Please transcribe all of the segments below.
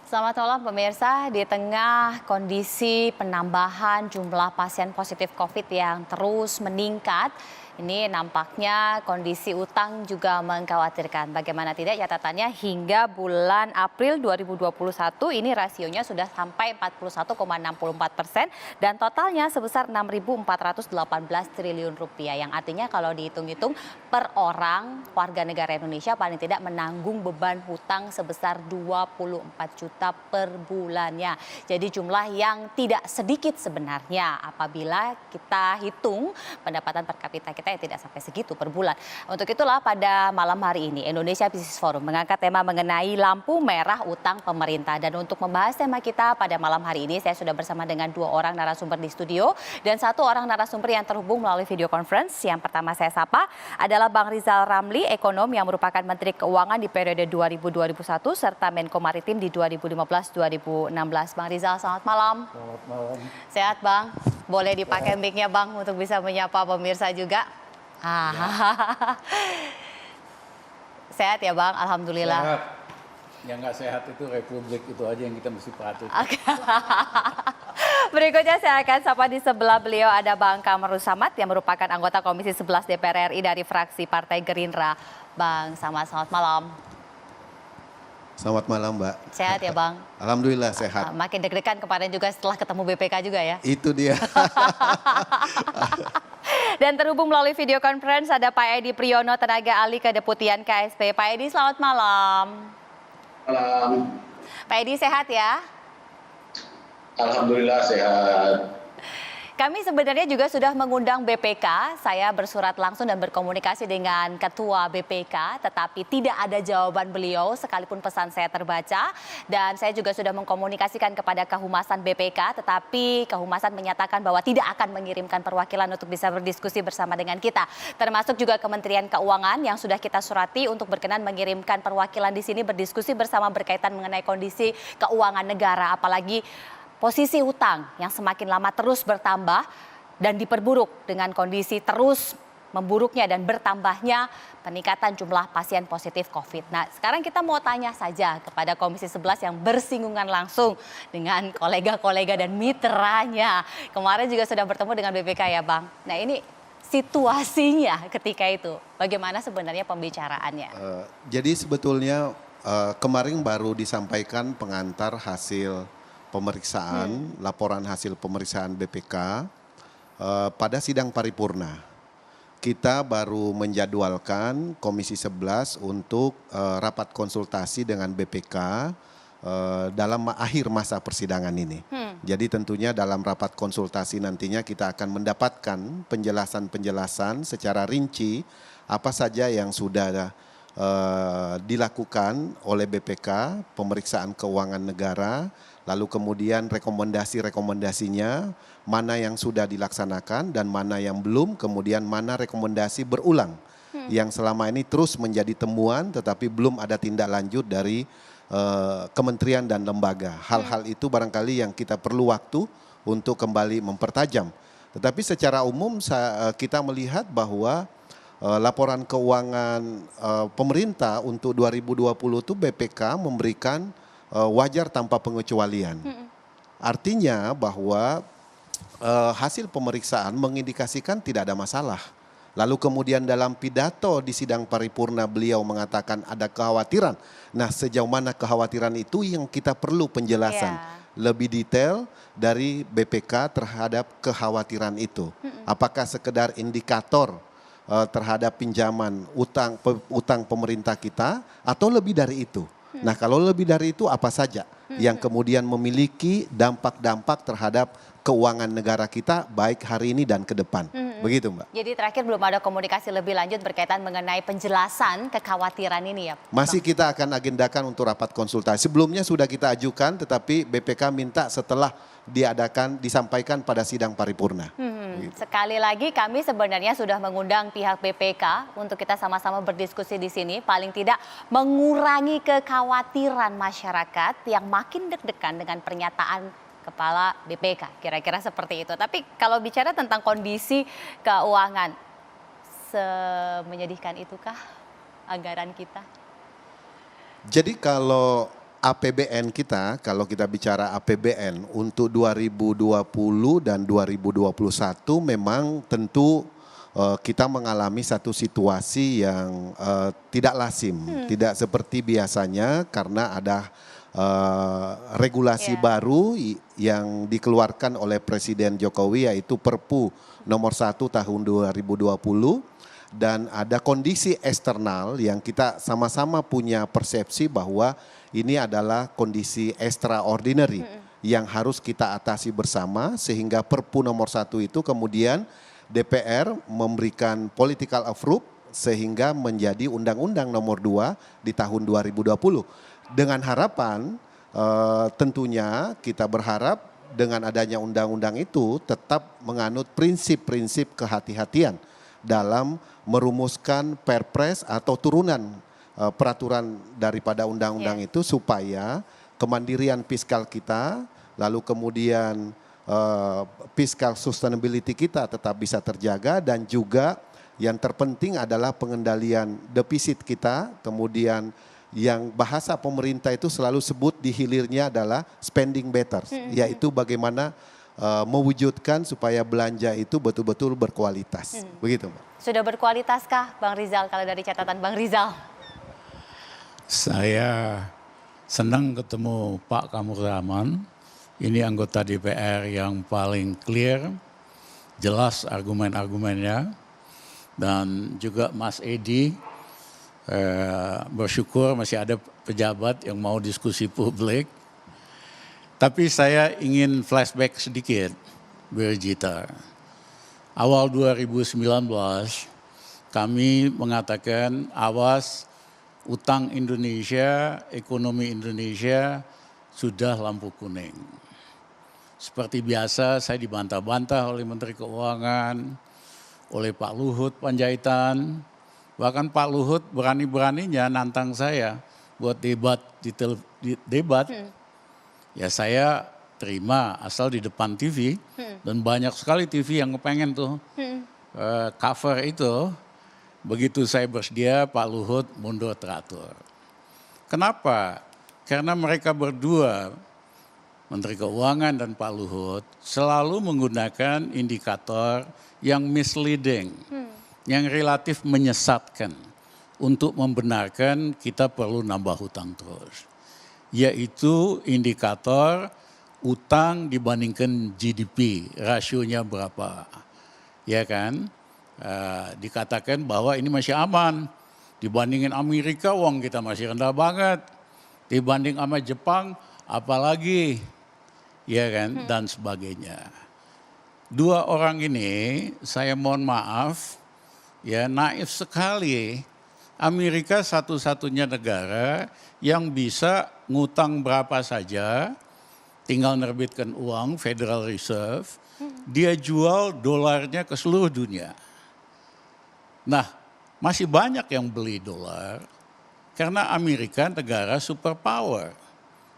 Selamat malam pemirsa, di tengah kondisi penambahan jumlah pasien positif COVID yang terus meningkat, ini nampaknya kondisi utang juga mengkhawatirkan. Bagaimana tidak catatannya hingga bulan April 2021 ini rasionya sudah sampai 41,64% dan totalnya sebesar 6.418 triliun rupiah. Yang artinya kalau dihitung-hitung per orang warga negara Indonesia paling tidak menanggung beban hutang sebesar 24 juta per bulannya. Jadi jumlah yang tidak sedikit sebenarnya apabila kita hitung pendapatan per kapita kita yang tidak sampai segitu per bulan. Untuk itulah pada malam hari ini Indonesia Business Forum mengangkat tema mengenai lampu merah utang pemerintah. Dan untuk membahas tema kita pada malam hari ini saya sudah bersama dengan dua orang narasumber di studio dan satu orang narasumber yang terhubung melalui video conference. Yang pertama saya sapa adalah Bang Rizal Ramli, ekonom yang merupakan Menteri Keuangan di periode 2000-2001 serta Menko Maritim di 2015-2016. Bang Rizal, selamat malam. Selamat malam. Sehat Bang? Boleh dipakai mic-nya Bang untuk bisa menyapa pemirsa juga? Sehat ya Bang, alhamdulillah. Sehat. Yang nggak sehat itu Republik itu aja yang kita mesti patuh. Berikutnya saya akan sapa di sebelah beliau ada Bang Kamarul Samad yang merupakan anggota Komisi 11 DPR RI dari fraksi Partai Gerindra. Bang Samad, selamat malam. Selamat malam Mbak. Sehat ya Bang? Alhamdulillah sehat. Makin deg-degan kemarin juga setelah ketemu BPK juga ya? Itu dia. Dan terhubung melalui video conference ada Pak Edi Priyono, tenaga ahli kedeputian KSP. Pak Edi, selamat malam. Malam. Pak Edi sehat ya? Alhamdulillah sehat. Kami sebenarnya juga sudah mengundang BPK, saya bersurat langsung dan berkomunikasi dengan Ketua BPK, tetapi tidak ada jawaban beliau sekalipun pesan saya terbaca. Dan saya juga sudah mengkomunikasikan kepada Kehumasan BPK, tetapi Kehumasan menyatakan bahwa tidak akan mengirimkan perwakilan untuk bisa berdiskusi bersama dengan kita. Termasuk juga Kementerian Keuangan yang sudah kita surati untuk berkenan mengirimkan perwakilan di sini berdiskusi bersama berkaitan mengenai kondisi keuangan negara, apalagi posisi hutang yang semakin lama terus bertambah dan diperburuk dengan kondisi terus memburuknya dan bertambahnya peningkatan jumlah pasien positif COVID. Nah, sekarang kita mau tanya saja kepada Komisi 11 yang bersinggungan langsung dengan kolega-kolega dan mitranya. Kemarin juga sudah bertemu dengan BPK ya Bang. Nah, ini situasinya ketika itu, bagaimana sebenarnya pembicaraannya? Jadi sebetulnya kemarin baru disampaikan pengantar hasil pemeriksaan, laporan hasil pemeriksaan BPK pada sidang paripurna. Kita baru menjadwalkan Komisi 11 untuk rapat konsultasi dengan BPK dalam akhir masa persidangan ini. Jadi tentunya dalam rapat konsultasi nantinya kita akan mendapatkan penjelasan-penjelasan secara rinci apa saja yang sudah dilakukan oleh BPK, pemeriksaan keuangan negara, lalu kemudian rekomendasi-rekomendasinya, mana yang sudah dilaksanakan dan mana yang belum, kemudian mana rekomendasi berulang yang selama ini terus menjadi temuan tetapi belum ada tindak lanjut dari kementerian dan lembaga. Hal-hal itu barangkali yang kita perlu waktu untuk kembali mempertajam. Tetapi secara umum kita melihat bahwa laporan keuangan pemerintah untuk 2020 itu BPK memberikan wajar tanpa pengecualian. Artinya bahwa hasil pemeriksaan mengindikasikan tidak ada masalah. Lalu kemudian dalam pidato di sidang paripurna beliau mengatakan ada kekhawatiran. Nah, sejauh mana kekhawatiran itu yang kita perlu penjelasan lebih detail dari BPK terhadap kekhawatiran itu. Apakah sekedar indikator terhadap pinjaman utang pemerintah kita atau lebih dari itu? Nah, kalau lebih dari itu apa saja yang kemudian memiliki dampak-dampak terhadap keuangan negara kita baik hari ini dan ke depan. Begitu Mbak. Jadi terakhir belum ada komunikasi lebih lanjut berkaitan mengenai penjelasan kekhawatiran ini ya Bang? Masih kita akan agendakan untuk rapat konsultasi. Sebelumnya sudah kita ajukan tetapi BPK minta setelah disampaikan pada sidang paripurna. Sekali lagi kami sebenarnya sudah mengundang pihak BPK untuk kita sama-sama berdiskusi di sini. Paling tidak mengurangi kekhawatiran masyarakat yang makin deg-degan dengan pernyataan Kepala BPK. Kira-kira seperti itu. Tapi kalau bicara tentang kondisi keuangan, semenyedihkan itukah anggaran kita? Jadi kalau APBN kita, kalau kita bicara APBN untuk 2020 dan 2021 memang tentu kita mengalami satu situasi yang tidak lazim, tidak seperti biasanya karena ada regulasi baru yang dikeluarkan oleh Presiden Jokowi yaitu Perpu nomor 1 tahun 2020 dan ada kondisi eksternal yang kita sama-sama punya persepsi bahwa ini adalah kondisi extraordinary yang harus kita atasi bersama sehingga Perpu nomor 1 itu kemudian DPR memberikan political approve sehingga menjadi Undang-Undang nomor 2 di tahun 2020. Dengan harapan tentunya kita berharap dengan adanya undang-undang itu tetap menganut prinsip-prinsip kehati-hatian dalam merumuskan perpres atau turunan peraturan daripada undang-undang itu supaya kemandirian fiskal kita, lalu kemudian fiscal sustainability kita tetap bisa terjaga dan juga yang terpenting adalah pengendalian defisit kita, kemudian yang bahasa pemerintah itu selalu sebut di hilirnya adalah spending better, yaitu bagaimana mewujudkan supaya belanja itu betul-betul berkualitas. Begitu, Mbak. Sudah berkualitaskah Bang Rizal kalau dari catatan Bang Rizal? Saya senang ketemu Pak Kamuraman. Ini anggota DPR yang paling clear, jelas argumen-argumennya. Dan juga Mas Edi, bersyukur masih ada pejabat yang mau diskusi publik. Tapi saya ingin flashback sedikit, Birgita. Awal 2019 kami mengatakan awas utang Indonesia, ekonomi Indonesia sudah lampu kuning. Seperti biasa saya dibantah-bantah oleh Menteri Keuangan, oleh Pak Luhut Panjaitan. Bahkan Pak Luhut berani-beraninya nantang saya buat debat debat. Ya saya terima asal di depan TV dan banyak sekali TV yang kepengen tuh cover itu. Begitu saya bersedia Pak Luhut mundur teratur. Kenapa? Karena mereka berdua, Menteri Keuangan dan Pak Luhut, selalu menggunakan indikator yang misleading, yang relatif menyesatkan untuk membenarkan kita perlu nambah hutang terus. Yaitu indikator utang dibandingkan GDP, rasionya berapa. Ya kan? Dikatakan bahwa ini masih aman. Dibandingin Amerika, uang kita masih rendah banget. Dibanding sama Jepang, apalagi. Ya kan? Dan sebagainya. Dua orang ini, saya mohon maaf, ya naif sekali. Amerika satu-satunya negara yang bisa ngutang berapa saja, tinggal nerbitkan uang, Federal Reserve, dia jual dolarnya ke seluruh dunia. Nah, masih banyak yang beli dolar karena Amerika negara superpower.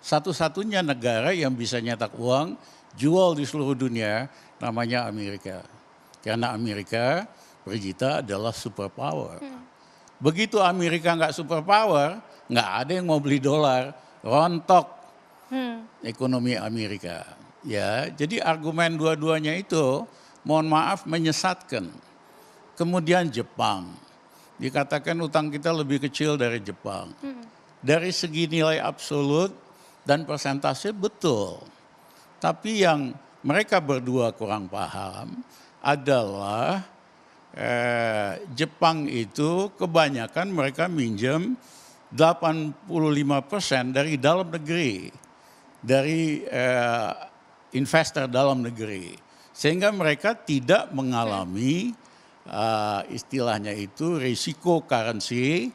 Satu-satunya negara yang bisa nyetak uang, jual di seluruh dunia, namanya Amerika. Karena Amerika, Brigita, adalah superpower. Begitu Amerika nggak superpower, nggak ada yang mau beli dolar, rontok ekonomi Amerika. Ya, jadi argumen dua-duanya itu, mohon maaf, menyesatkan. Kemudian Jepang, dikatakan utang kita lebih kecil dari Jepang. Dari segi nilai absolut dan persentase betul. Tapi yang mereka berdua kurang paham adalah Jepang itu kebanyakan mereka minjem 85% dari dalam negeri, dari investor dalam negeri. Sehingga mereka tidak mengalami istilahnya itu risiko currency,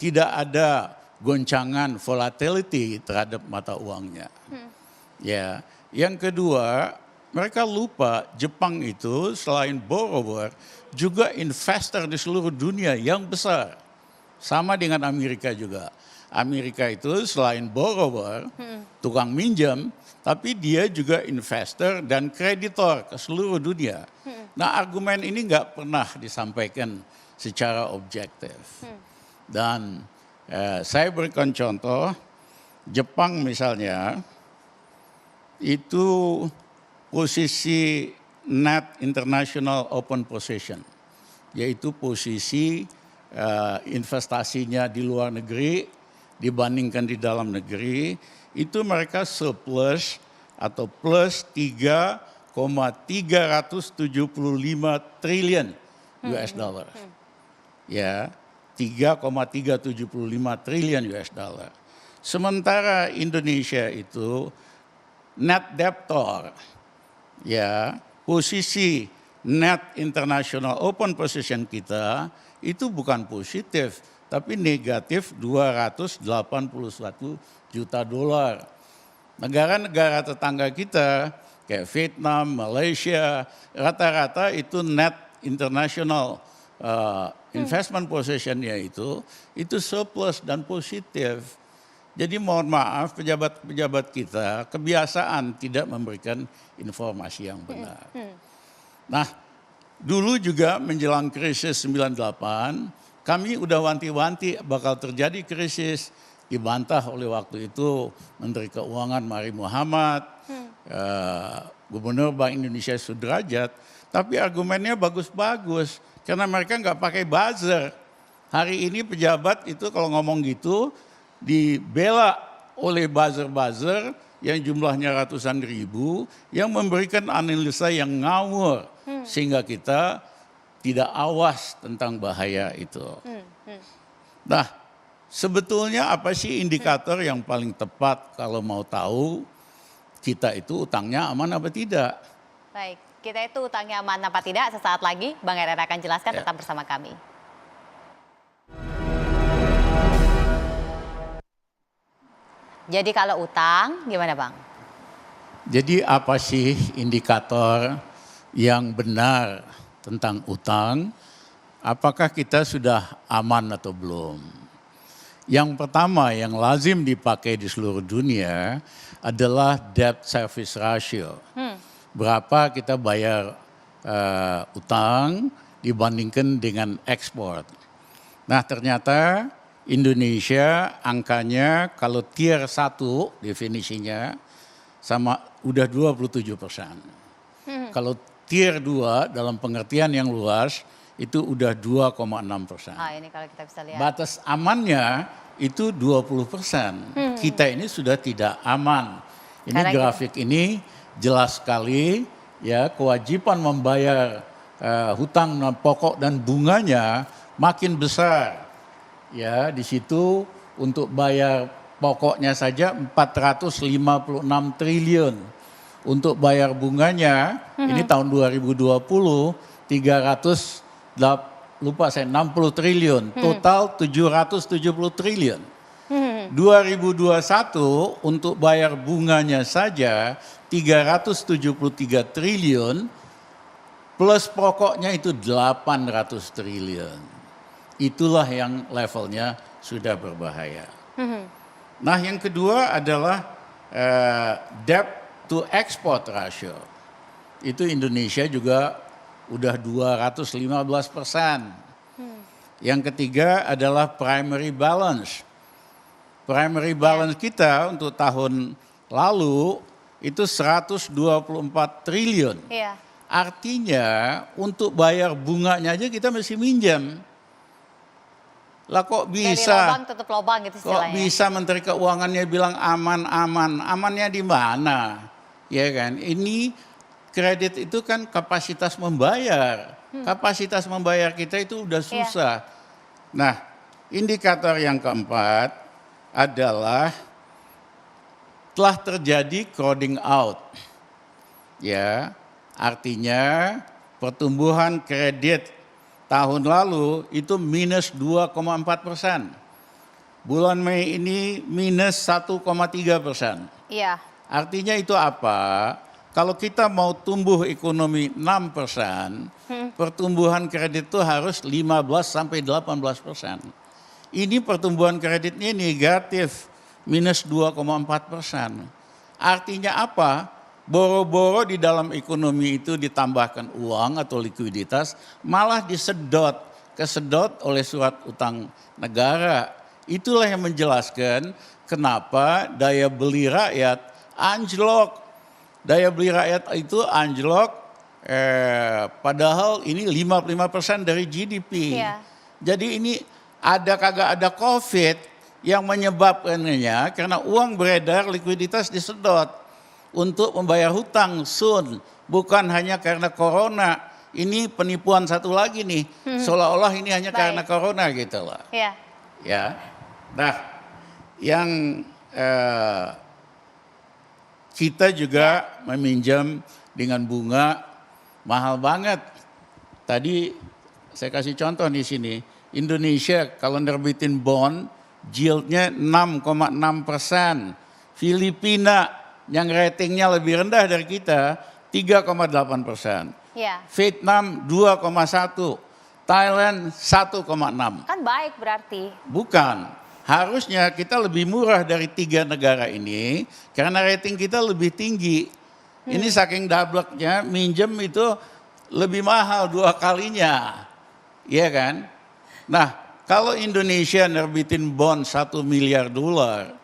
tidak ada goncangan volatility terhadap mata uangnya. Ya, yang kedua, mereka lupa Jepang itu selain borrower juga investor di seluruh dunia yang besar. Sama dengan Amerika juga. Amerika itu selain borrower, tukang minjam, tapi dia juga investor dan kreditor ke seluruh dunia. Nah, argumen ini nggak pernah disampaikan secara objektif. Dan saya berikan contoh, Jepang misalnya, itu posisi net international open position, yaitu posisi investasinya di luar negeri dibandingkan di dalam negeri, itu mereka surplus atau plus 3,375 triliun US dollar. Ya, 3,375 triliun US dollar. Sementara Indonesia itu net debtor, ya, posisi net international open position kita itu bukan positif, tapi negatif 281 juta dolar. Negara-negara tetangga kita kayak Vietnam, Malaysia, rata-rata itu net international investment positionnya itu surplus dan positif. Jadi mohon maaf pejabat-pejabat kita kebiasaan tidak memberikan informasi yang benar. Nah, dulu juga menjelang krisis 98, kami udah wanti-wanti bakal terjadi krisis, dibantah oleh waktu itu Menteri Keuangan Mari Muhammad, Gubernur Bank Indonesia Sudrajat, tapi argumennya bagus-bagus karena mereka nggak pakai buzzer. Hari ini pejabat itu kalau ngomong gitu dibela oleh buzzer-buzzer yang jumlahnya ratusan ribu yang memberikan analisa yang ngawur sehingga kita tidak awas tentang bahaya itu. Nah, sebetulnya apa sih indikator yang paling tepat kalau mau tahu kita itu utangnya aman apa tidak? Baik, kita itu utangnya aman apa tidak sesaat lagi Bang Herer akan jelaskan, tetap bersama kami. Jadi kalau utang gimana Bang? Jadi apa sih indikator yang benar tentang utang? Apakah kita sudah aman atau belum? Yang pertama yang lazim dipakai di seluruh dunia adalah debt service ratio. Berapa kita bayar utang dibandingkan dengan ekspor. Nah ternyata Indonesia angkanya kalau tier 1 definisinya sama udah 27%. Kalau tier 2 dalam pengertian yang luas itu udah 2,6%. Ini kalau kita bisa lihat. Batas amannya itu 20%. Kita ini sudah tidak aman. Ini Karena grafik ini jelas sekali ya, kewajiban membayar hutang pokok dan bunganya makin besar. Ya, di situ untuk bayar pokoknya saja 456 triliun. Untuk bayar bunganya ini tahun 2020 60 triliun, total 770 triliun. 2021 untuk bayar bunganya saja 373 triliun plus pokoknya itu 800 triliun. Itulah yang levelnya sudah berbahaya. Nah yang kedua adalah debt to export ratio. Itu Indonesia juga udah 215%. Yang ketiga adalah primary balance. Primary balance kita untuk tahun lalu itu 124 triliun. Artinya untuk bayar bunganya aja kita masih minjam. Lah kok bisa? Dari lubang tutup lubang gitu istilahnya. Kok bisa Menteri Keuangannya bilang aman-aman? Amannya di mana? Ya kan? Ini kredit itu kan kapasitas membayar. Kapasitas membayar kita itu udah susah. Nah, indikator yang keempat adalah telah terjadi crowding out. Ya, artinya pertumbuhan kredit tahun lalu itu minus 2,4%. Bulan Mei ini minus 1,3%. Iya. Artinya itu apa? Kalau kita mau tumbuh ekonomi 6%, pertumbuhan kredit itu harus 15-18%. Ini pertumbuhan kreditnya negatif, minus 2,4%. Artinya apa? Boro-boro di dalam ekonomi itu ditambahkan uang atau likuiditas, malah kesedot oleh surat utang negara Itulah yang menjelaskan kenapa daya beli rakyat anjlok. Daya beli rakyat itu anjlok, padahal ini 55% dari GDP. Iya. Jadi ini ada kagak ada COVID yang menyebabkannya karena uang beredar, likuiditas disedot untuk membayar hutang soon. Bukan hanya karena corona. Ini penipuan satu lagi nih, seolah-olah ini hanya karena corona gitu loh. Iya. Ya, nah yang kita juga meminjam dengan bunga mahal banget. Tadi saya kasih contoh di sini, Indonesia kalau nerbitin bond, yieldnya 6,6%. Filipina yang ratingnya lebih rendah dari kita, 3,8%. Iya. Vietnam 2,1%, Thailand 1,6%. Kan baik berarti. Bukan. Harusnya kita lebih murah dari 3 negara ini karena rating kita lebih tinggi. Ini saking dableknya minjem itu lebih mahal 2 kalinya. Iya kan? Nah, kalau Indonesia nerbitin bond 1 miliar dolar,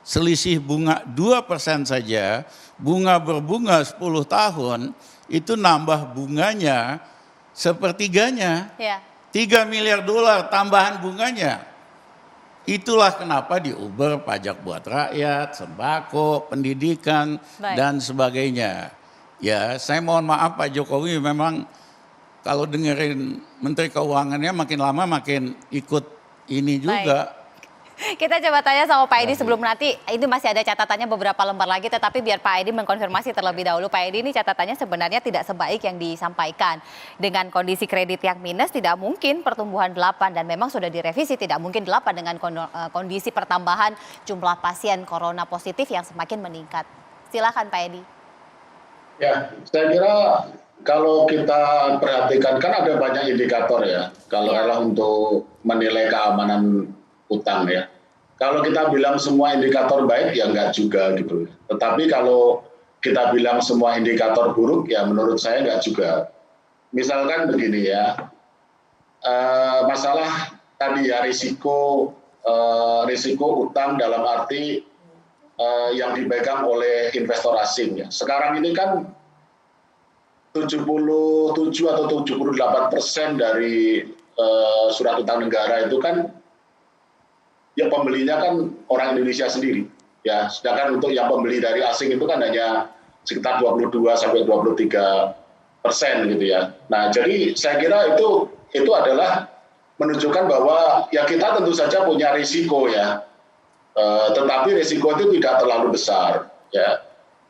selisih bunga 2% saja, bunga berbunga 10 tahun, itu nambah bunganya sepertiganya. Iya. 3 miliar dolar tambahan bunganya. Itulah kenapa diuber pajak buat rakyat, sembako, pendidikan, Baik. dan sebagainya. Ya, saya mohon maaf Pak Jokowi memang kalau dengerin Menteri Keuangannya makin lama makin ikut ini juga. Kita coba tanya sama Pak Edi sebelum nanti, ini masih ada catatannya beberapa lembar lagi, tetapi biar Pak Edi mengkonfirmasi terlebih dahulu. Pak Edi, ini catatannya sebenarnya tidak sebaik yang disampaikan. Dengan kondisi kredit yang minus tidak mungkin pertumbuhan 8 dan memang sudah direvisi tidak mungkin 8 dengan kondisi pertambahan jumlah pasien corona positif yang semakin meningkat. Silakan Pak Edi. Ya, saya kira kalau kita perhatikan kan ada banyak indikator ya. Kalau adalah untuk menilai keamanan utang ya. Kalau kita bilang semua indikator baik ya enggak juga gitu. Tetapi kalau kita bilang semua indikator buruk ya menurut saya enggak juga. Misalkan begini ya, masalah tadi ya risiko utang dalam arti yang dipegang oleh investor asing ya. Sekarang ini kan 77 atau 78% dari surat utang negara itu kan ya pembelinya kan orang Indonesia sendiri ya, sedangkan untuk yang pembeli dari asing itu kan hanya sekitar 22 sampai 23% gitu ya. Nah, jadi saya kira itu adalah menunjukkan bahwa ya kita tentu saja punya risiko ya, tetapi risiko itu tidak terlalu besar ya.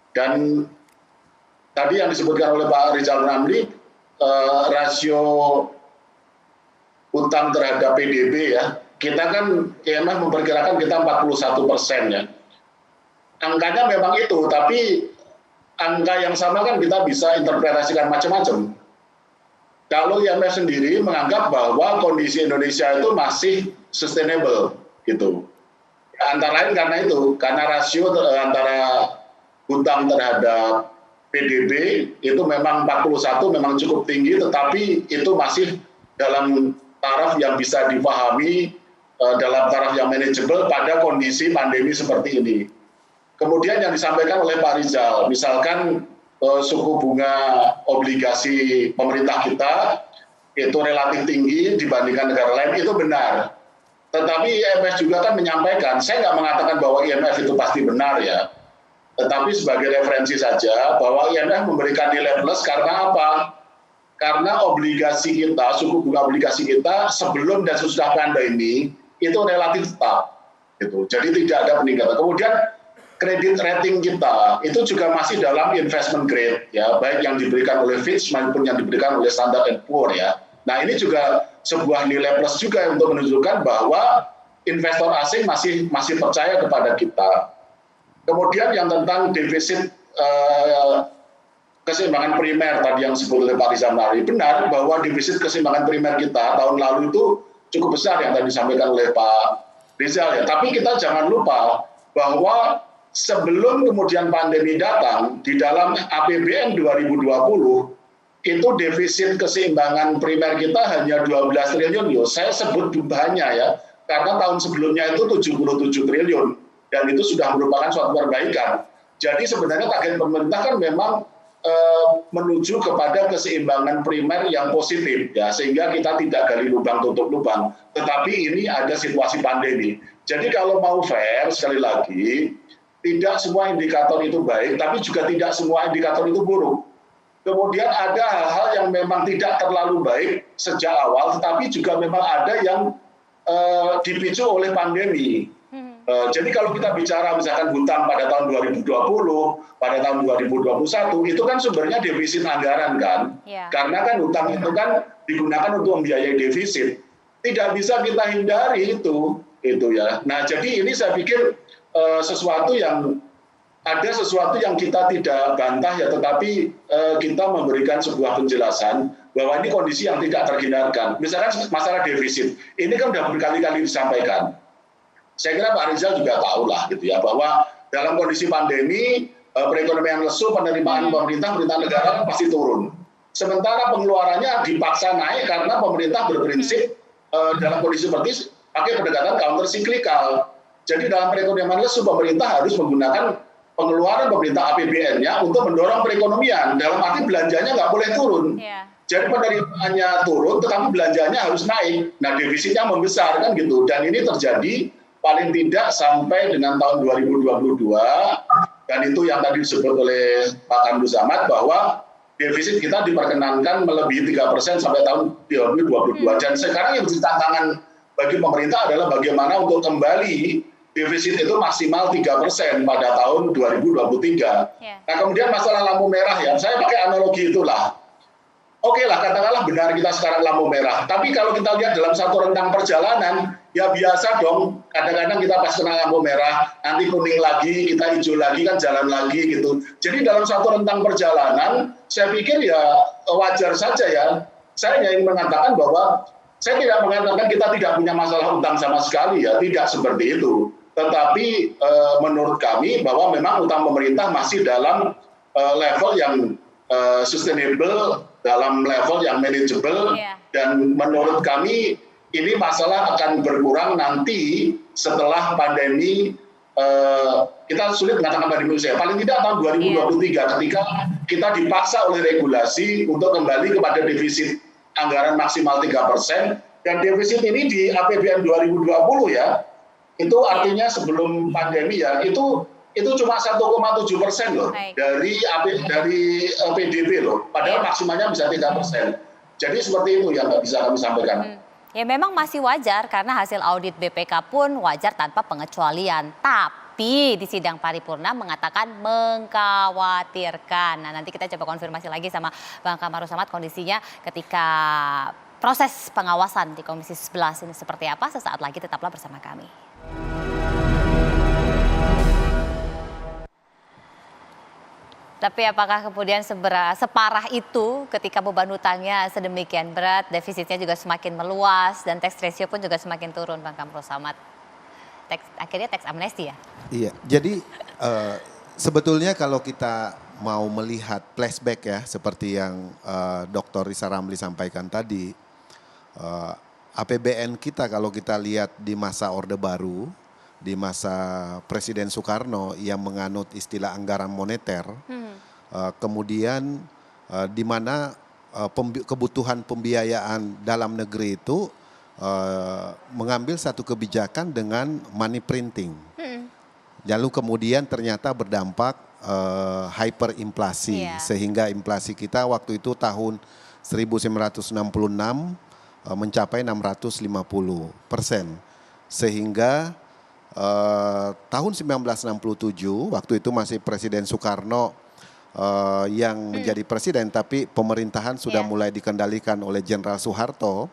Dan tadi yang disebutkan oleh Pak Rizal Ramli, rasio utang terhadap PDB ya, kita kan IMF memperkirakan kita 41% ya. Angkanya memang itu, tapi angka yang sama kan kita bisa interpretasikan macam-macam. Kalau IMF sendiri menganggap bahwa kondisi Indonesia itu masih sustainable gitu. Antara lain karena itu, karena rasio antara hutang terhadap PDB itu memang 41 memang cukup tinggi, tetapi itu masih dalam taraf yang bisa dipahami, dalam taraf yang manageable pada kondisi pandemi seperti ini. Kemudian yang disampaikan oleh Pak Rizal, misalkan suku bunga obligasi pemerintah kita itu relatif tinggi dibandingkan negara lain, itu benar. Tetapi IMF juga kan menyampaikan, saya nggak mengatakan bahwa IMF itu pasti benar ya, tetapi sebagai referensi saja bahwa IMF memberikan nilai plus karena apa? Karena obligasi kita, suku bunga obligasi kita sebelum dan sesudah pandemi itu relatif tetap, gitu. Jadi tidak ada peningkatan. Kemudian kredit rating kita itu juga masih dalam investment grade, ya, baik yang diberikan oleh Fitch maupun yang diberikan oleh Standard & Poor ya. Nah ini juga sebuah nilai plus juga untuk menunjukkan bahwa investor asing masih percaya kepada kita. Kemudian yang tentang defisit keseimbangan primer tadi yang disebut oleh Pak Rizal Ramli, benar bahwa defisit keseimbangan primer kita tahun lalu itu cukup besar yang tadi disampaikan oleh Pak Rizal ya. Tapi kita jangan lupa bahwa sebelum kemudian pandemi datang, di dalam APBN 2020 itu defisit keseimbangan primer kita hanya 12 triliun. Saya sebut jumlahnya ya, karena tahun sebelumnya itu 77 triliun dan itu sudah merupakan suatu perbaikan. Jadi sebenarnya target pemerintah kan memang menuju kepada keseimbangan primer yang positif ya, sehingga kita tidak gali lubang tutup lubang. Tetapi ini ada situasi pandemi. Jadi kalau mau fair, sekali lagi, tidak semua indikator itu baik, tapi juga tidak semua indikator itu buruk. Kemudian ada hal-hal yang memang tidak terlalu baik sejak awal, tetapi juga memang ada yang dipicu oleh pandemi. Jadi kalau kita bicara misalkan hutang pada tahun 2020, pada tahun 2021, itu kan sumbernya defisit anggaran kan. Yeah. Karena kan hutang itu kan digunakan untuk membiayai defisit. Tidak bisa kita hindari itu ya. Nah, jadi ini saya pikir sesuatu yang kita tidak bantah ya, tetapi kita memberikan sebuah penjelasan bahwa ini kondisi yang tidak terhindarkan. Misalkan masalah defisit, ini kan sudah berkali-kali disampaikan. Saya kira Pak Rizal juga tahu lah gitu ya, bahwa dalam kondisi pandemi perekonomian lesu, penerimaan pemerintah negara pasti turun. Sementara pengeluarannya dipaksa naik karena pemerintah berprinsip dalam kondisi seperti pakai pendekatan counter cyclical. Jadi dalam perekonomian lesu pemerintah harus menggunakan pengeluaran pemerintah APBN-nya untuk mendorong perekonomian. Dalam arti belanjanya nggak boleh turun. Yeah. Jadi penerimaannya turun, tetapi belanjanya harus naik. Nah, defisitnya membesar kan gitu. Dan ini terjadi paling tidak sampai dengan tahun 2022, dan itu yang tadi disebut oleh Pak Kamru Samad bahwa defisit kita diperkenankan melebihi 3% sampai tahun 2022. Dan sekarang yang menjadi tantangan bagi pemerintah adalah bagaimana untuk kembali defisit itu maksimal 3% pada tahun 2023. Nah, kemudian masalah lampu merah ya, saya pakai analogi itulah. Oke lah, katakanlah benar kita sekarang lampu merah. Tapi kalau kita lihat dalam satu rentang perjalanan, ya biasa dong. Kadang-kadang kita pas kena lampu merah, nanti kuning lagi, kita hijau lagi, kan jalan lagi gitu. Jadi dalam satu rentang perjalanan, saya pikir ya wajar saja ya. Saya hanya ingin mengatakan bahwa saya tidak mengatakan kita tidak punya masalah utang sama sekali ya, tidak seperti itu. Tetapi menurut kami bahwa memang utang pemerintah masih dalam level yang sustainable, dalam level yang manageable, dan menurut kami ini masalah akan berkurang nanti setelah pandemi. Kita sulit mengatakan pandemi saya, paling tidak tahun 2023 ketika kita dipaksa oleh regulasi untuk kembali kepada defisit anggaran maksimal 3%, dan defisit ini di APBN 2020 ya, itu artinya sebelum pandemi ya, itu cuma 1,7% loh dari PDB loh, padahal maksimalnya bisa 3%. Jadi seperti itu yang nggak bisa kami sampaikan. Ya memang masih wajar karena hasil audit BPK pun wajar tanpa pengecualian. Tapi di sidang paripurna mengatakan mengkhawatirkan. Nah, nanti kita coba konfirmasi lagi sama Bang Kamru Samad kondisinya ketika proses pengawasan di Komisi 11 ini seperti apa. Sesaat lagi tetaplah bersama kami. Tapi apakah kemudian separah itu ketika beban hutangnya sedemikian berat, defisitnya juga semakin meluas, dan tax ratio pun juga semakin turun, Bang Kamru Samad. Akhirnya tax amnesty ya? Iya, jadi sebetulnya kalau kita mau melihat flashback ya, seperti yang Dr. Risa Ramli sampaikan tadi, APBN kita kalau kita lihat di masa Orde Baru, di masa Presiden Soekarno yang menganut istilah anggaran moneter, kemudian di mana kebutuhan pembiayaan dalam negeri itu mengambil satu kebijakan dengan money printing. Lalu kemudian ternyata berdampak hyperinflasi, sehingga inflasi kita waktu itu tahun 1966 mencapai 650%, sehingga tahun 1967 waktu itu masih Presiden Soekarno yang menjadi presiden, tapi pemerintahan sudah mulai dikendalikan oleh Jenderal Soeharto,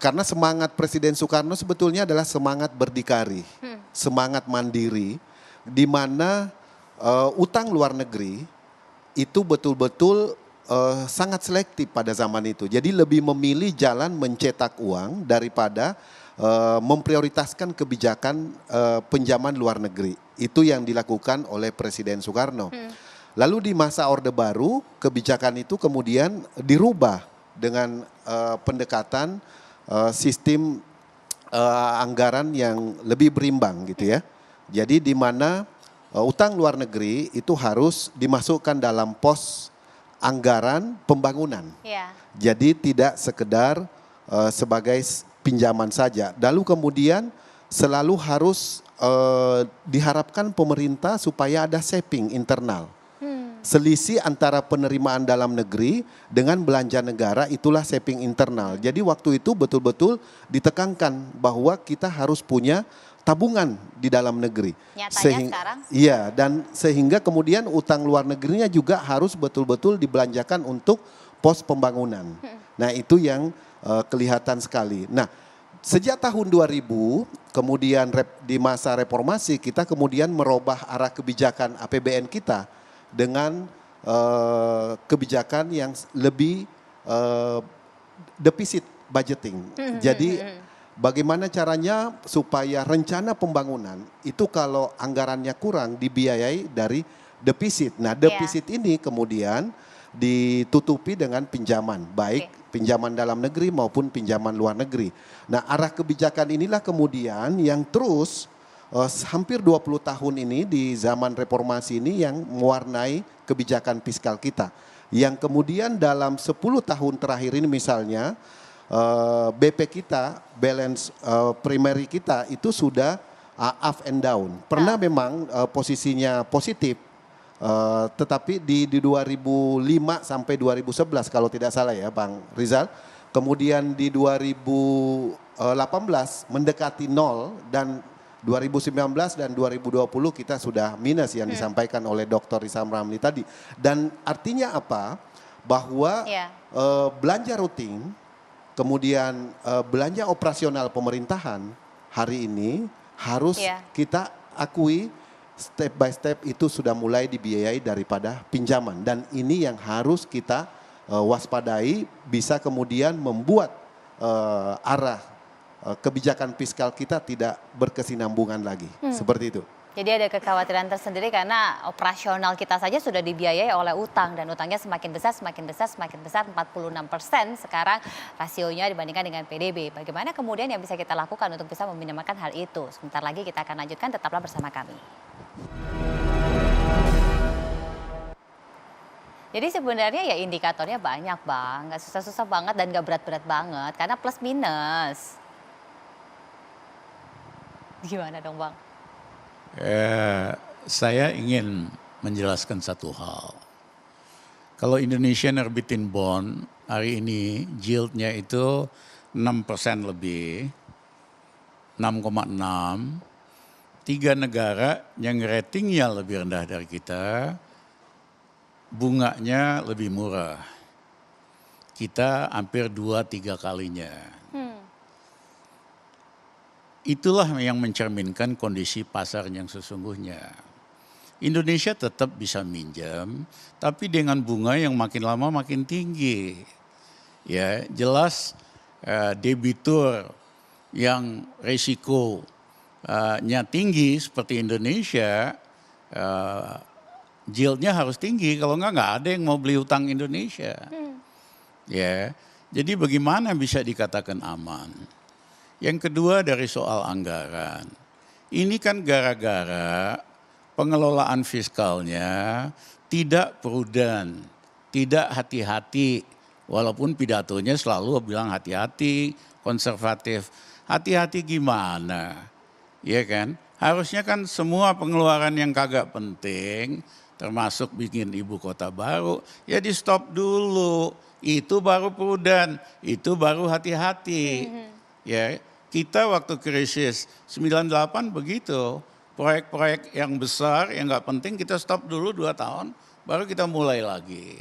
karena semangat Presiden Soekarno sebetulnya adalah semangat berdikari, semangat mandiri, di mana utang luar negeri itu betul-betul sangat selektif pada zaman itu. Jadi lebih memilih jalan mencetak uang daripada memprioritaskan kebijakan pinjaman luar negeri. Itu yang dilakukan oleh Presiden Soekarno. Lalu di masa Orde Baru, kebijakan itu kemudian dirubah dengan pendekatan sistem anggaran yang lebih berimbang gitu ya. Jadi di mana utang luar negeri itu harus dimasukkan dalam pos anggaran pembangunan. Ya. Jadi tidak sekedar sebagai pinjaman saja. Lalu kemudian selalu harus diharapkan pemerintah supaya ada saving internal. Selisih antara penerimaan dalam negeri dengan belanja negara itulah saving internal. Jadi waktu itu betul-betul ditekankan bahwa kita harus punya tabungan di dalam negeri. Nyatanya sekarang? Iya, dan sehingga kemudian utang luar negerinya juga harus betul-betul dibelanjakan untuk pos pembangunan. Nah itu yang kelihatan sekali. Nah sejak tahun 2000 kemudian di masa reformasi kita kemudian merubah arah kebijakan APBN kita dengan kebijakan yang lebih defisit budgeting. Jadi bagaimana caranya supaya rencana pembangunan itu kalau anggarannya kurang dibiayai dari defisit. Nah defisit ini kemudian ditutupi dengan pinjaman, baik pinjaman dalam negeri maupun pinjaman luar negeri. Nah arah kebijakan inilah kemudian yang terus hampir 20 tahun ini di zaman reformasi ini yang mewarnai kebijakan fiskal kita. Yang kemudian dalam 10 tahun terakhir ini misalnya BP kita, balance primary kita itu sudah up and down. Pernah memang posisinya positif, tetapi di 2005 sampai 2011 kalau tidak salah ya Bang Rizal. Kemudian di 2018 mendekati nol dan 2019 dan 2020 kita sudah minus yang disampaikan oleh Dr. Hisam Ramli tadi. Dan artinya apa? Bahwa belanja rutin, kemudian belanja operasional pemerintahan hari ini harus kita akui step by step itu sudah mulai dibiayai daripada pinjaman. Dan ini yang harus kita waspadai bisa kemudian membuat arah kebijakan fiskal kita tidak berkesinambungan lagi. Seperti itu. Jadi ada kekhawatiran tersendiri karena operasional kita saja sudah dibiayai oleh utang dan utangnya semakin besar 46% sekarang rasionya dibandingkan dengan PDB. Bagaimana kemudian yang bisa kita lakukan untuk bisa meminimalkan hal itu? Sebentar lagi kita akan lanjutkan, tetaplah bersama kami. Jadi sebenarnya ya indikatornya banyak Bang, nggak susah-susah banget dan nggak berat-berat banget karena plus minus. Gimana dong Bang? Saya ingin menjelaskan satu hal. Kalau Indonesia nerbitin bond, hari ini yieldnya itu 6% lebih, 6,6. 3 negara yang ratingnya lebih rendah dari kita, bunganya lebih murah. Kita hampir 2-3 kalinya. Itulah yang mencerminkan kondisi pasar yang sesungguhnya. Indonesia tetap bisa minjam, tapi dengan bunga yang makin lama makin tinggi. Ya, jelas debitur yang resikonya tinggi seperti Indonesia, yieldnya harus tinggi. Kalau nggak ada yang mau beli utang Indonesia. Ya, jadi bagaimana bisa dikatakan aman? Yang kedua dari soal anggaran. Ini kan gara-gara pengelolaan fiskalnya tidak prudent, tidak hati-hati. Walaupun pidatonya selalu bilang hati-hati, konservatif. Hati-hati gimana? Ya kan? Harusnya kan semua pengeluaran yang kagak penting, termasuk bikin ibu kota baru, ya di stop dulu. Itu baru prudent, itu baru hati-hati. Ya, kita waktu krisis 98 begitu, proyek-proyek yang besar yang nggak penting kita stop dulu 2 tahun, baru kita mulai lagi.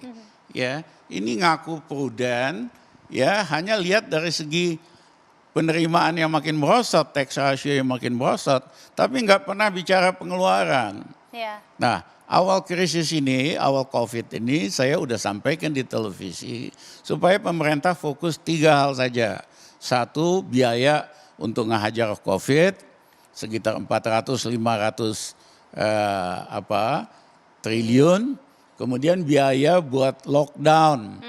Ya, ini ngaku prudent, ya hanya lihat dari segi penerimaan yang makin merosot, tax ratio yang makin merosot, tapi nggak pernah bicara pengeluaran. Nah, awal krisis ini, awal COVID ini saya udah sampaikan di televisi supaya pemerintah fokus 3 hal saja. 1, biaya untuk ngehajar COVID sekitar 400-500 triliun. Kemudian biaya buat lockdown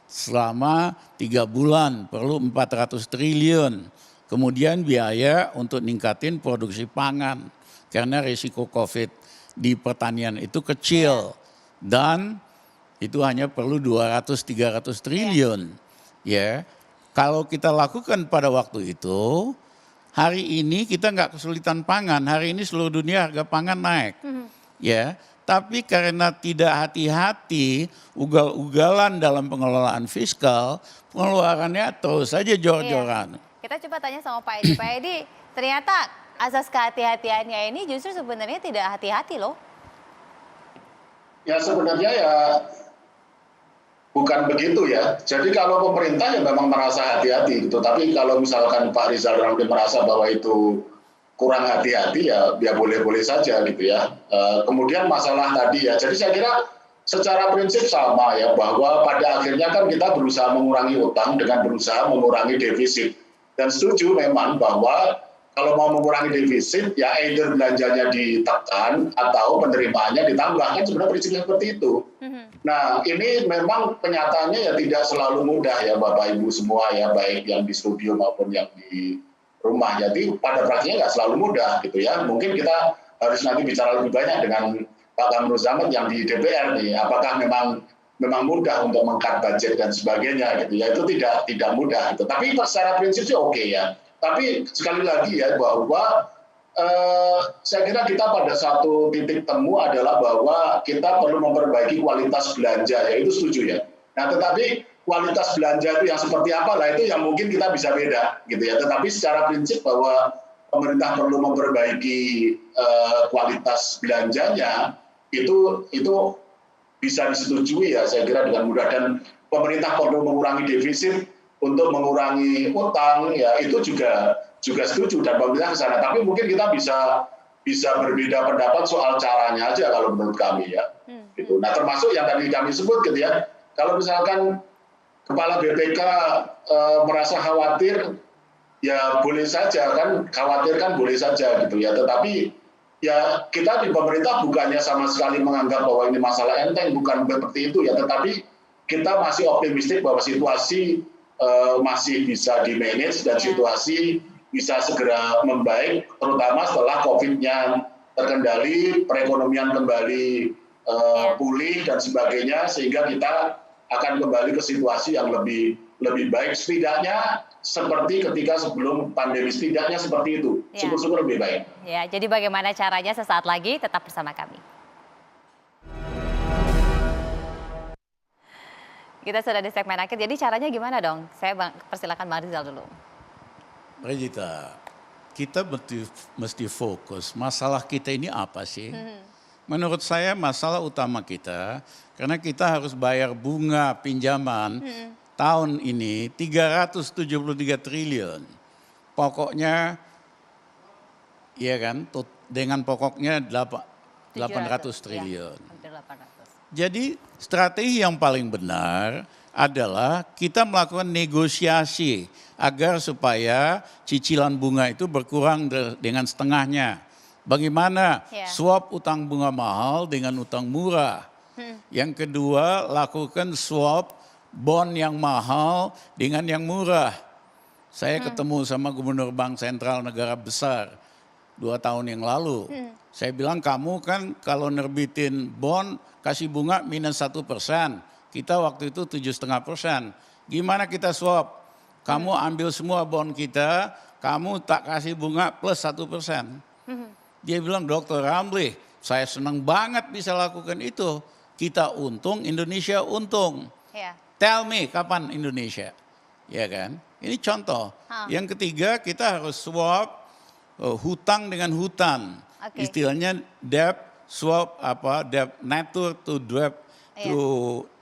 selama 3 bulan perlu 400 triliun. Kemudian biaya untuk ningkatin produksi pangan karena risiko COVID di pertanian itu kecil dan itu hanya perlu 200-300 triliun. Ya, kalau kita lakukan pada waktu itu, hari ini kita nggak kesulitan pangan. Hari ini seluruh dunia harga pangan naik. Ya, tapi karena tidak hati-hati, ugal-ugalan dalam pengelolaan fiskal, pengeluarannya terus saja jor-joran. Kita coba tanya sama Pak Edi. Pak Edi, ternyata asas kehati-hatiannya ini justru sebenarnya tidak hati-hati loh. Ya sebenarnya ya bukan begitu ya. Jadi kalau pemerintah ya memang merasa hati-hati gitu. Tapi kalau misalkan Pak Rizal Ramli merasa bahwa itu kurang hati-hati ya boleh-boleh saja gitu ya. Kemudian masalah tadi ya. Jadi saya kira secara prinsip sama ya, bahwa pada akhirnya kan kita berusaha mengurangi utang dengan berusaha mengurangi defisit. Dan setuju memang bahwa kalau mau mengurangi defisit ya either belanjanya ditekan atau penerimaannya ditambah, kan sebenarnya prinsipnya seperti itu. Nah ini memang kenyataannya ya tidak selalu mudah ya Bapak Ibu semua ya, baik yang di studio maupun yang di rumah. Jadi pada praktiknya nggak selalu mudah gitu ya. Mungkin kita harus nanti bicara lebih banyak dengan Pak Kamru Zamad yang di DPR nih. Apakah memang mudah untuk meng-cut budget dan sebagainya gitu ya. Itu tidak mudah gitu. Tapi secara prinsip sih oke ya. Tapi sekali lagi ya bahwa saya kira kita pada satu titik temu adalah bahwa kita perlu memperbaiki kualitas belanja ya, itu setuju ya. Nah tetapi kualitas belanja itu yang seperti apa lah, itu yang mungkin kita bisa beda gitu ya. Tetapi secara prinsip bahwa pemerintah perlu memperbaiki kualitas belanjanya itu bisa disetujui ya saya kira dengan mudah. Dan pemerintah perlu mengurangi defisit untuk mengurangi utang ya, itu juga setuju dan pemerintah ke sana. Tapi mungkin kita bisa berbeda pendapat soal caranya aja kalau menurut kami ya. Gitu. Nah termasuk yang tadi kami sebut gitu ya. Kalau misalkan Kepala BPK merasa khawatir, ya boleh saja kan, khawatir kan boleh saja gitu ya. Tetapi ya kita di pemerintah bukannya sama sekali menganggap bahwa ini masalah enteng, bukan seperti itu ya. Tetapi kita masih optimistik bahwa situasi masih bisa di-manage dan situasi bisa segera membaik, terutama setelah COVID-nya terkendali, perekonomian kembali pulih dan sebagainya, sehingga kita akan kembali ke situasi yang lebih baik, setidaknya seperti ketika sebelum pandemi, setidaknya seperti itu. Syukur-syukur lebih baik. Ya, jadi bagaimana caranya sesaat lagi, tetap bersama kami. Kita sudah di segmen akhir, jadi caranya gimana dong? Saya persilakan Bang Rizal dulu. Regita, kita mesti fokus, masalah kita ini apa sih? Menurut saya masalah utama kita, karena kita harus bayar bunga pinjaman tahun ini 373 triliun. Pokoknya, ya kan, dengan pokoknya 800 triliun. Ya, hampir 800. Jadi strategi yang paling benar adalah kita melakukan negosiasi agar supaya cicilan bunga itu berkurang dengan setengahnya. Bagaimana swap utang bunga mahal dengan utang murah. Yang kedua, lakukan swap bond yang mahal dengan yang murah. Saya ketemu sama Gubernur Bank Sentral negara besar 2 tahun yang lalu. Saya bilang, kamu kan kalau nerbitin bond kasih bunga minus 1%. Kita waktu itu 7,5%. Gimana kita swap? Kamu ambil semua bond kita, kamu tak kasih bunga plus 1%. Dia bilang, Dr. Ramli, saya senang banget bisa lakukan itu. Kita untung, Indonesia untung. Tell me kapan Indonesia, ya kan? Ini contoh. Yang ketiga, kita harus swap hutang dengan hutan. Istilahnya debt swap, debt nature to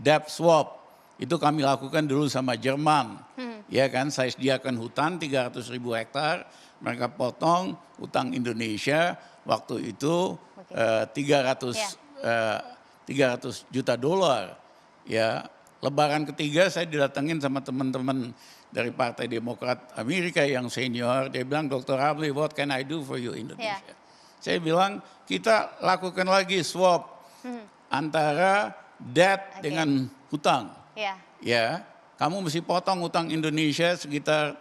debt swap. Itu kami lakukan dulu sama Jerman. Ya kan, saya sediakan hutan 300.000 hektar, mereka potong utang Indonesia waktu itu 300 juta dolar. Ya, Lebaran ketiga saya didatengin sama teman-teman dari Partai Demokrat Amerika yang senior. Dia bilang, Dr. Ramli, what can I do for you Indonesia? Saya bilang, kita lakukan lagi swap antara debt dengan hutang. Ya, kamu mesti potong hutang Indonesia sekitar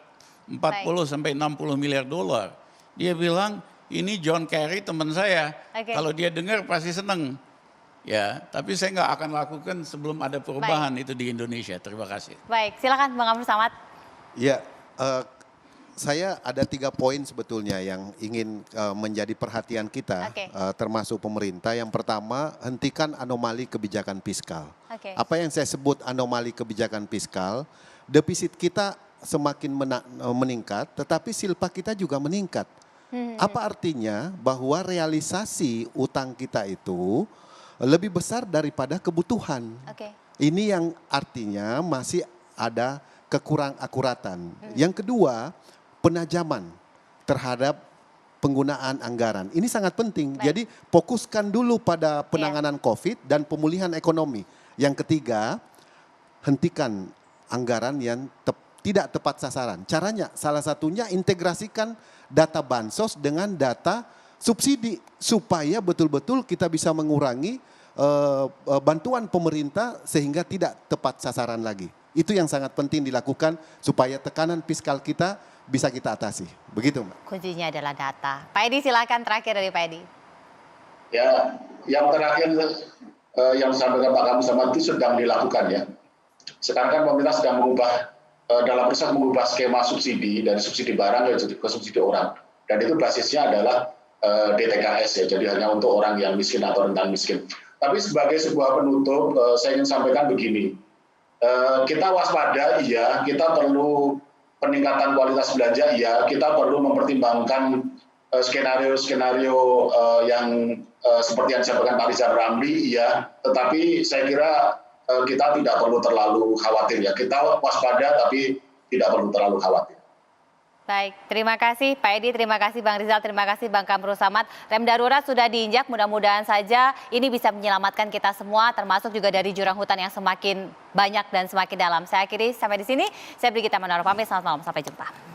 40 sampai 60 miliar dolar. Dia bilang, ini John Kerry teman saya. Oke. Kalau dia dengar pasti seneng. Ya, tapi saya nggak akan lakukan sebelum ada perubahan itu di Indonesia. Terima kasih. Baik, silakan Bang Amrul Samad. Ya, saya ada 3 poin sebetulnya yang ingin menjadi perhatian kita, Oke. termasuk pemerintah. Yang pertama, hentikan anomali kebijakan fiskal. Oke. Apa yang saya sebut anomali kebijakan fiskal, defisit kita semakin meningkat, tetapi silpa kita juga meningkat. Apa artinya? Bahwa realisasi utang kita itu lebih besar daripada kebutuhan. Oke. Ini yang artinya masih ada kekurang akuratan. Yang kedua, penajaman terhadap penggunaan anggaran. Ini sangat penting. Baik. Jadi fokuskan dulu pada penanganan COVID dan pemulihan ekonomi. Yang ketiga, hentikan anggaran yang tidak tepat sasaran. Caranya salah satunya integrasikan data bansos dengan data subsidi supaya betul-betul kita bisa mengurangi bantuan pemerintah sehingga tidak tepat sasaran lagi. Itu yang sangat penting dilakukan supaya tekanan fiskal kita bisa kita atasi. Begitu, Mbak. Kuncinya adalah data. Pak Edi, silakan terakhir dari Pak Edi. Ya, yang terakhir yang disampaikan Pak Kamil Samad itu sedang dilakukan ya. Sekarang kan pemerintah sedang mengubah dalam proses mengubah skema subsidi dari subsidi barang ke subsidi orang. Dan itu basisnya adalah DTKS ya, jadi hanya untuk orang yang miskin atau rentan miskin. Tapi sebagai sebuah penutup, saya ingin sampaikan begini. Kita waspada, iya, kita perlu peningkatan kualitas belanja, iya, kita perlu mempertimbangkan skenario-skenario yang seperti yang disampaikan Pak Rizal Ramli, iya, tetapi saya kira kita tidak perlu terlalu khawatir ya. Kita waspada tapi tidak perlu terlalu khawatir. Baik, terima kasih Pak Edi, terima kasih Bang Rizal, terima kasih Bang Kamrul Samad. Rem darurat sudah diinjak, mudah-mudahan saja ini bisa menyelamatkan kita semua, termasuk juga dari jurang hutan yang semakin banyak dan semakin dalam. Saya akhiri sampai di sini, saya Brigita Manaro pamit, selamat malam, sampai jumpa.